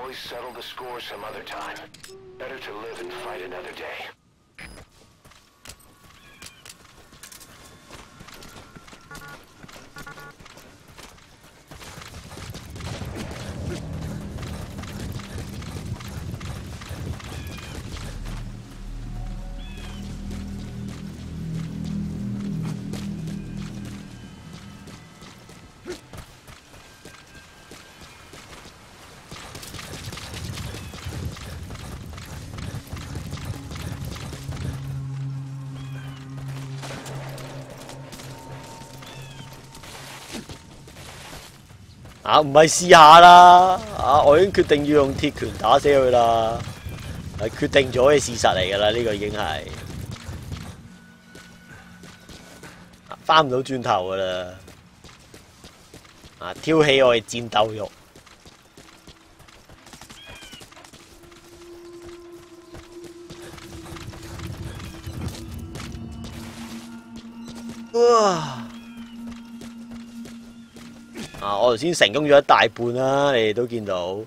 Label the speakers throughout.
Speaker 1: always settle the score some other time. Better to live and fight another day.
Speaker 2: 啊，唔係試下啦！啊，我已經決定要用鐵拳打死佢啦，係決定咗嘅事實嚟㗎啦，呢個已經係翻唔到轉頭㗎啦！啊，挑起我嘅戰鬥欲。哇！啊！我頭先成功咗一大半啦，你哋都見到。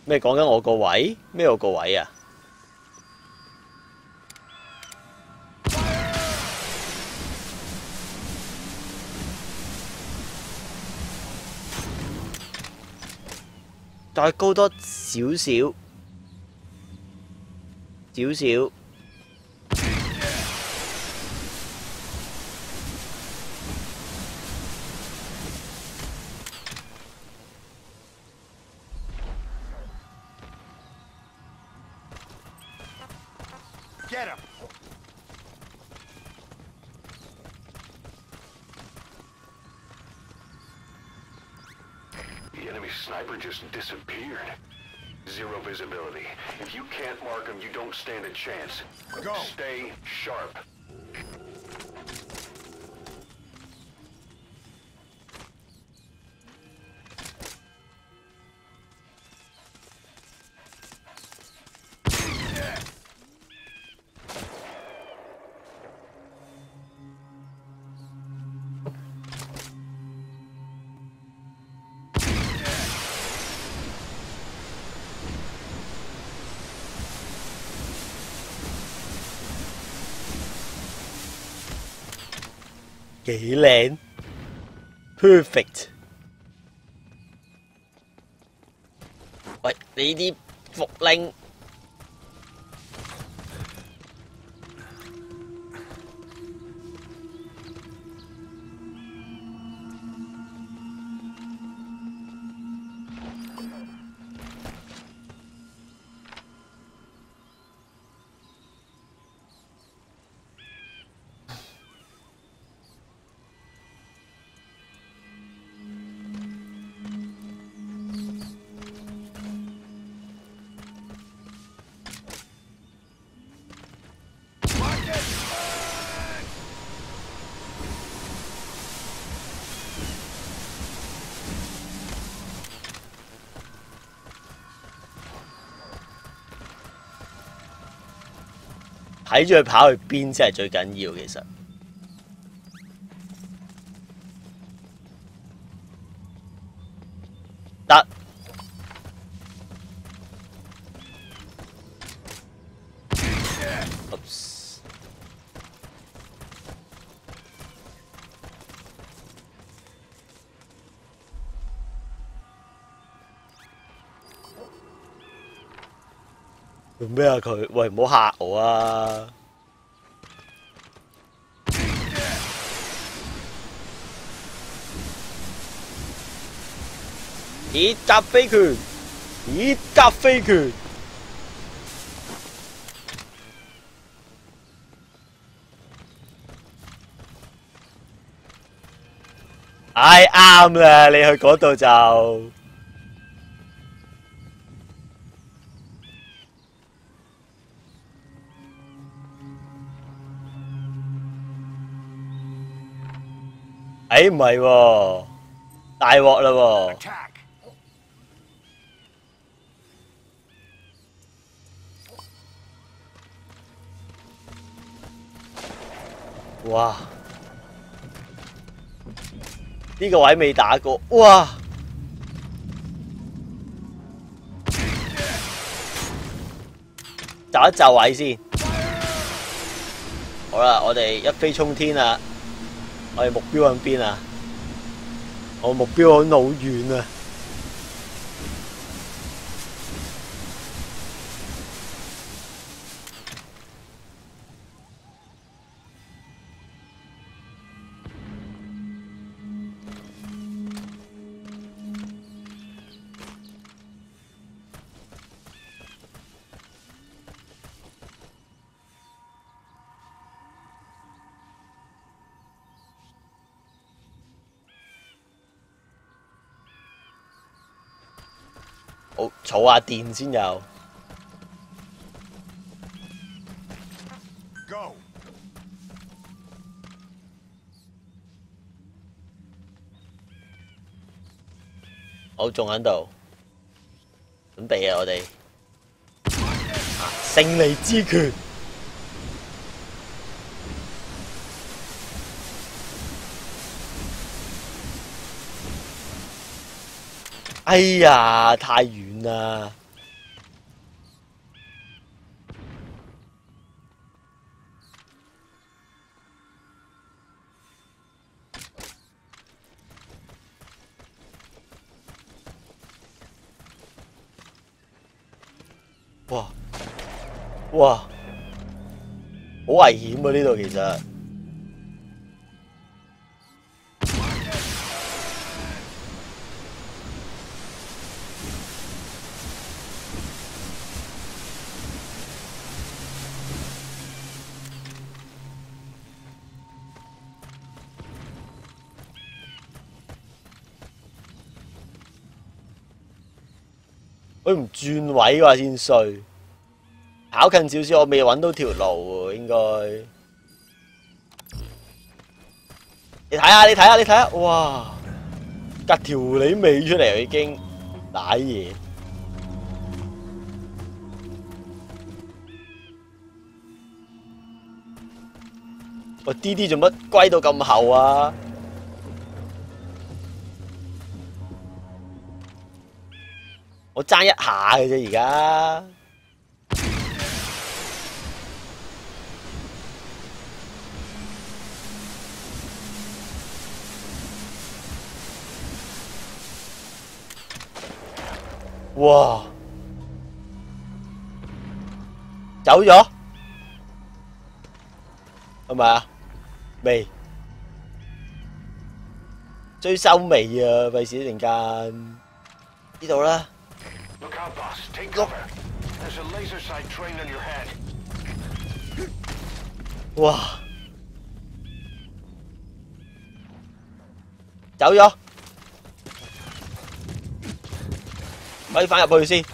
Speaker 2: 咩講緊我個位？咩我個位啊？再高多少少，少少。
Speaker 1: Get him! The enemy sniper just disappeared. Zero visibility. If you can't mark him, you don't stand a chance. Go! Stay sharp.
Speaker 2: 幾靚 ，perfect。喂，你啲伏靈睇住佢跑去邊先係最緊要，其實。得。做咩啊佢？喂，唔好嚇我啊！鐵甲飛拳，鐵甲飛拳。唉，啱啦，你去嗰度就。誒唔係喎，大鑊啦喎！
Speaker 1: Attack.
Speaker 2: 哇！呢個位未打過，哇！就一就位先。好啦，我哋一飛沖天啦！我哋目標喺邊啊？我目標好遠啊！好，儲下電先有。
Speaker 1: Go.
Speaker 2: 好，仲喺度，準備啊！我哋勝利之拳。哎呀，太遠啦！哇哇，好危險啊！呢度其實。佢唔轉位話先衰，跑近少少，我未揾到條路喎，應該。你睇下，你睇下，你睇下，哇！隔條你尾出嚟已經瀨嘢。我 D 做乜龜到咁厚啊？我爭一下嘅啫，而家。哇！走咗，係咪啊？未追收尾啊！費事一陣間呢度啦。
Speaker 1: Look out, boss. Take cover. There's a laser sight trained on your head.
Speaker 2: 哇！走咗，可以翻入去先。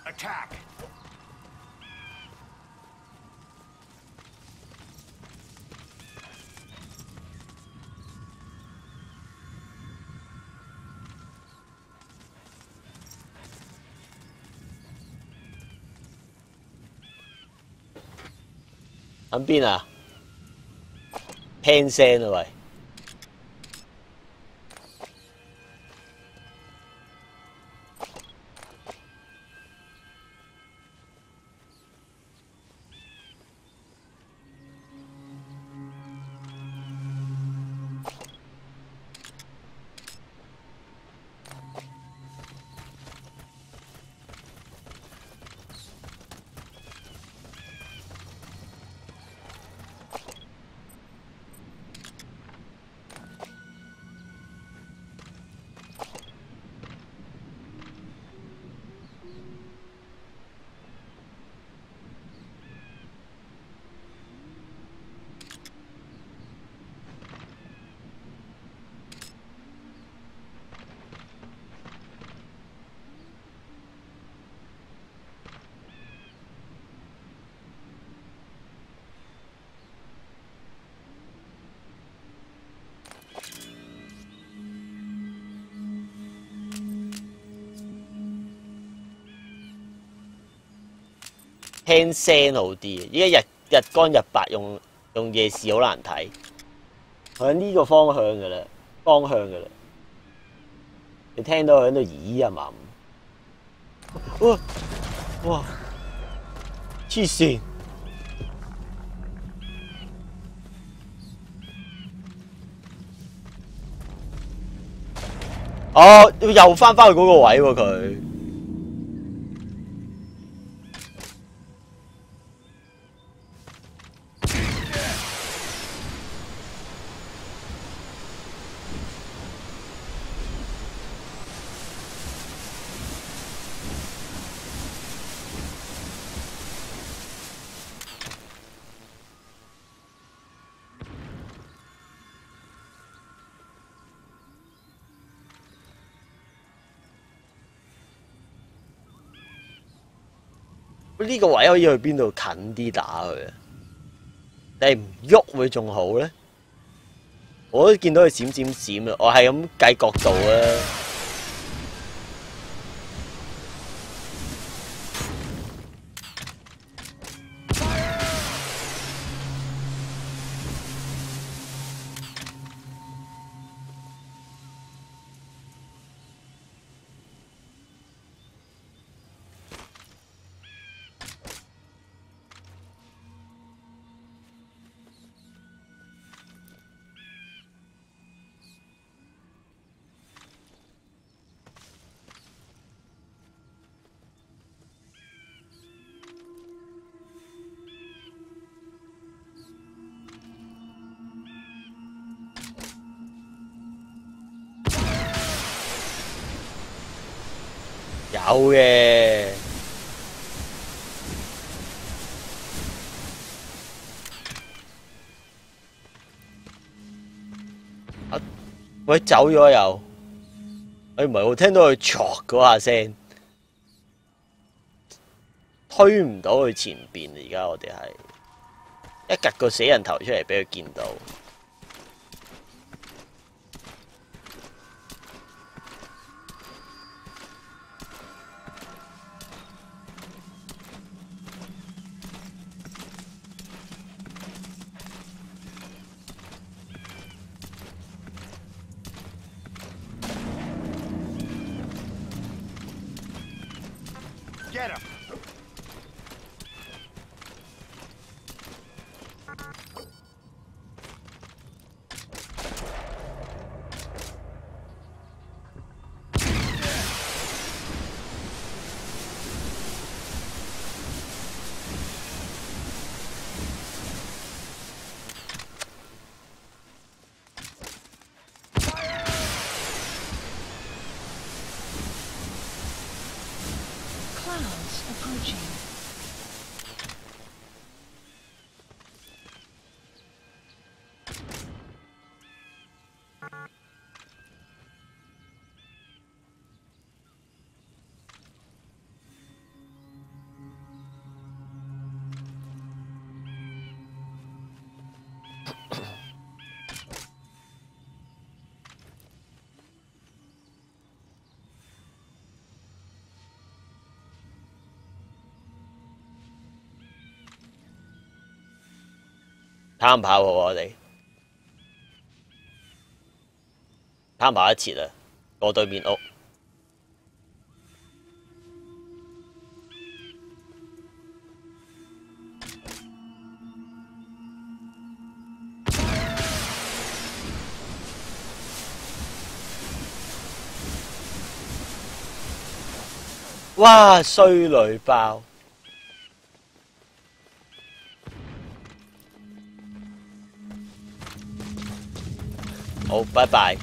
Speaker 1: Attack.
Speaker 2: 喺邊啊？聽聲啊喂！聽聲好啲。依家日光日白用夜視好難睇。向呢個方向㗎啦，你聽到喺度咦啊嘛？哇！黐線！哦，又翻去嗰個位喎佢。呢個位可以去邊度近啲打佢啊？你唔喐會仲好咧？我都見到佢閃閃閃啊！我係咁計角度啊！有嘅，喂走咗又，唔係我聽到佢鑿嗰下聲，推唔到去前邊。而家我哋係一趌個死人頭出嚟俾佢見到。
Speaker 3: Get him!
Speaker 4: Clouds approaching.
Speaker 2: 跑唔跑好我哋？跑唔跑得切啊？過對面屋。哇！衰女包。好，拜拜。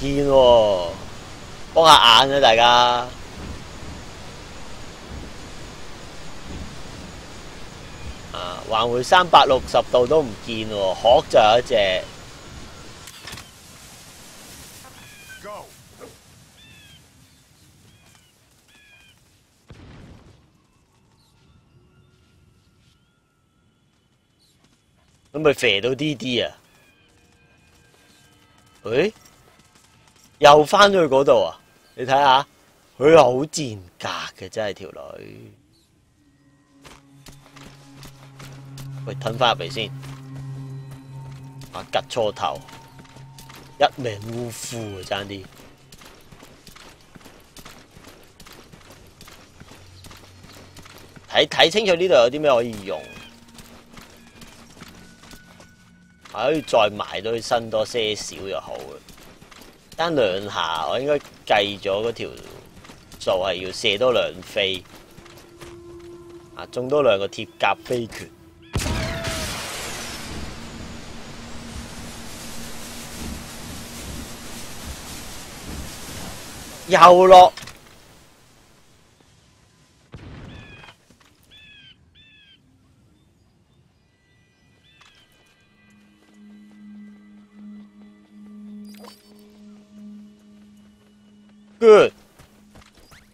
Speaker 2: 見喎，幫下眼啊大家。環迴360度都唔見喎，殼就有一隻。
Speaker 3: Go.
Speaker 2: 咁咪肥到啲啊？誒，又翻咗去嗰度啊！你睇下，佢好賤格嘅，真係條女。喂，吞翻入嚟先。啊，吉錯頭，一命嗚呼啊，爭啲。睇清楚呢度有啲咩可以用。可以再埋到去伸多些少就好嘅，單2下我應該計咗嗰條數係要射多2飛，中多2個鐵甲飛拳，又落。Good，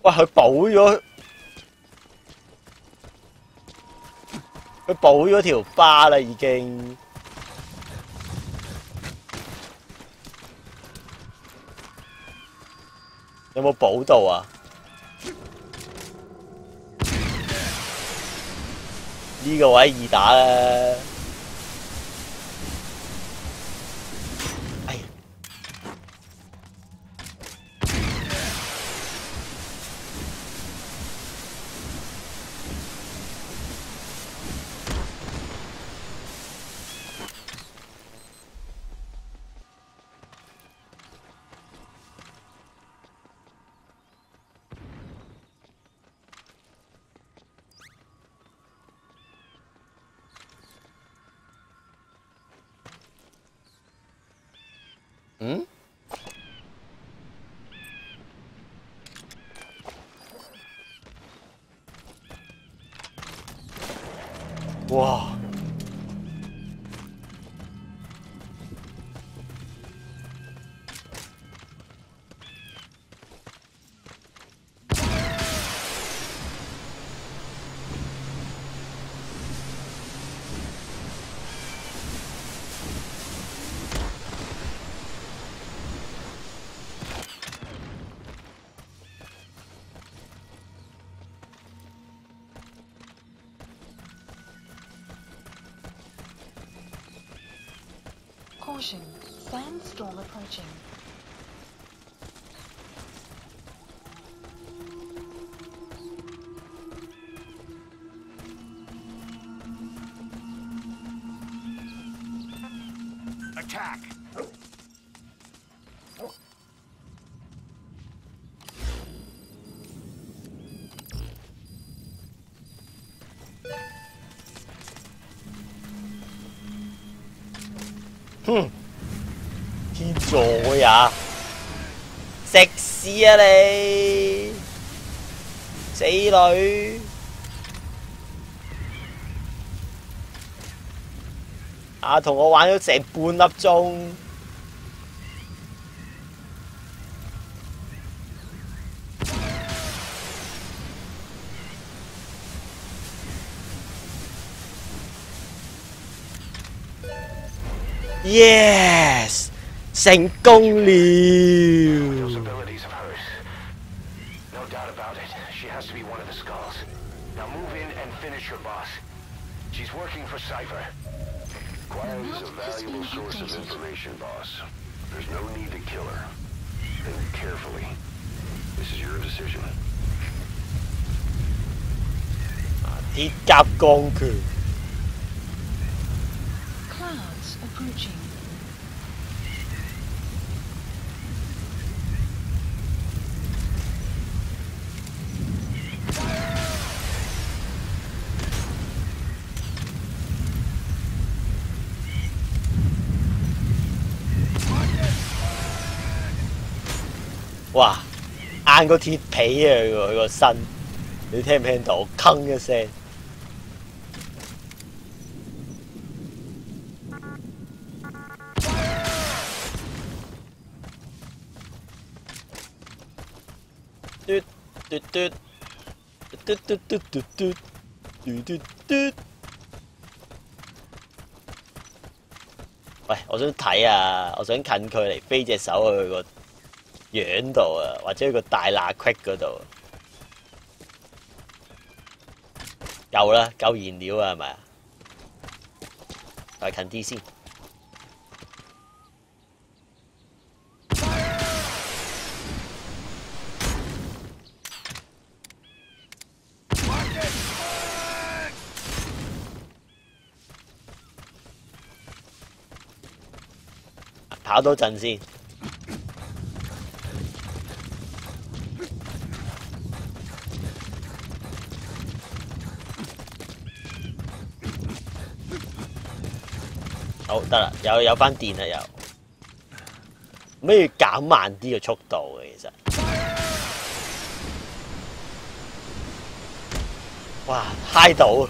Speaker 2: 喂，佢補咗條疤啦，已經。有冇補到啊？呢個位易打啦。嗯？哇！Caution,
Speaker 4: sandstorm approaching.
Speaker 3: Attack.
Speaker 2: 天助我呀！食屎啊你，死女！同我玩咗成半粒鐘。Yes， 成功了。鐵甲鋼拳。
Speaker 4: Clouds approaching.
Speaker 2: 哇！硬個鐵皮啊！佢個身，你聽唔聽到？鏗一聲。嘟嘟嘟嘟嘟嘟嘟嘟嘟嘟嘟。喂，我想睇啊！我想近距離飛隻手去佢個樣度啊，或者佢個大罅隙嗰度。夠啦，夠燃料啊，係咪啊？再近啲先。跑多陣先。好得啦，有翻電啦又。咩要減慢啲嘅速度嘅其實。哇，嗨到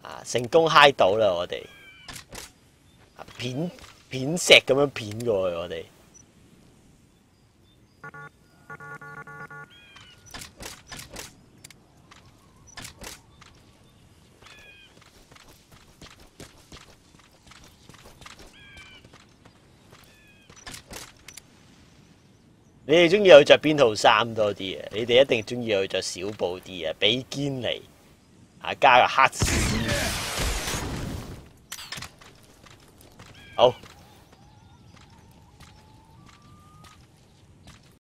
Speaker 2: 啊！成功嗨到啦我哋。片石咁樣片過去我哋。你哋中意佢着邊套衫多啲啊？你哋一定中意佢着小布啲啊，比堅尼啊加個黑絲。好。